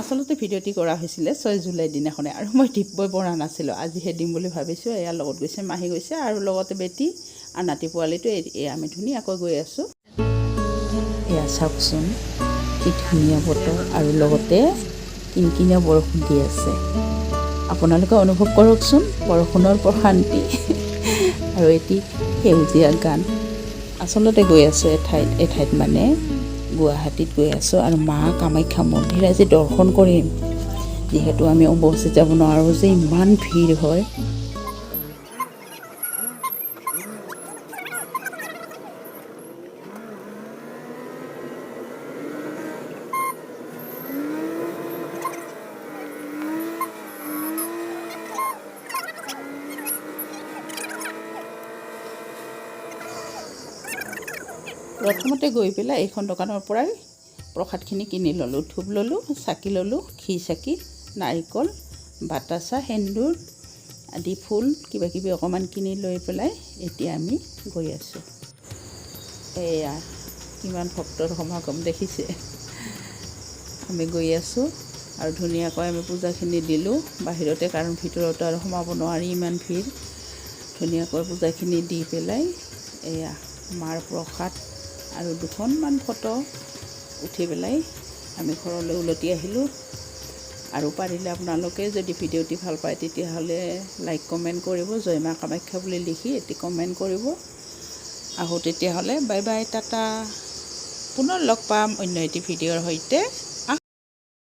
আচলতে ভিডিঅ'টি কৰা হৈছিলে 6 জুলাই দিনাখনে আৰু মই দিবই পৰা নাছিলোঁ। আজিহে দিম বুলি ভাবিছোঁ। এয়াৰ লগত গৈছে, মাহী গৈছে আৰু লগতে বেটি আৰু নাতি পোৱালিটো আমি ধুনীয়াকৈ গৈ আছোঁ। এয়া চাওকচোন কি ধুনীয়া বতৰ আৰু লগতে কিনকিনীয়া বৰষুণ দি আছে। আপোনালোকে অনুভৱ কৰকচোন বৰষুণৰ প্ৰশান্তি আৰু এটি সেউজীয়া গান। আচলতে গৈ আছোঁ এঠাইত মানে গুৱাহাটীত গৈ আছোঁ আৰু মা কামাখ্যা মন্দিৰ আজি দৰ্শন কৰিম। যিহেতু আমি অম্বুবাচীত যাব নোৱাৰোঁ যে ইমান ভিৰ হয়। প্ৰথমতে গৈ পেলাই এইখন দোকানৰ পৰাই প্ৰসাদখিনি কিনি ল'লোঁ। ধূপ ল'লোঁ, চাকি ল'লোঁ, ঘি চাকি, নাৰিকল, বাতাচা, সেন্দুৰ আদি ফুল কিবাকিবি অকণমান কিনি লৈ পেলাই এতিয়া আমি গৈ আছোঁ। এয়া কিমান ভক্তৰ সমাগম দেখিছে। আমি গৈ আছোঁ আৰু ধুনীয়াকৈ আমি পূজাখিনি দিলোঁ বাহিৰতে, কাৰণ ভিতৰতো আৰু সোমাব নোৱাৰি ইমান ভিৰ। ধুনীয়াকৈ পূজাখিনি দি পেলাই এয়া মাৰ প্ৰসাদ আৰু দুখনমান ফটো উঠি পেলাই আমি ঘৰলৈ উলটি আহিলোঁ। আৰু পাৰিলে আপোনালোকে যদি ভিডিঅ'টি ভাল পায় তেতিয়াহ'লে লাইক কমেণ্ট কৰিব, জয় মা কামাখ্যা বুলি লিখি এটি কমেণ্ট কৰিব। আহোঁ তেতিয়াহ'লে বাই বাই, টাটা। পুনৰ লগ পাম অন্য এটি ভিডিঅ'ৰ সৈতে।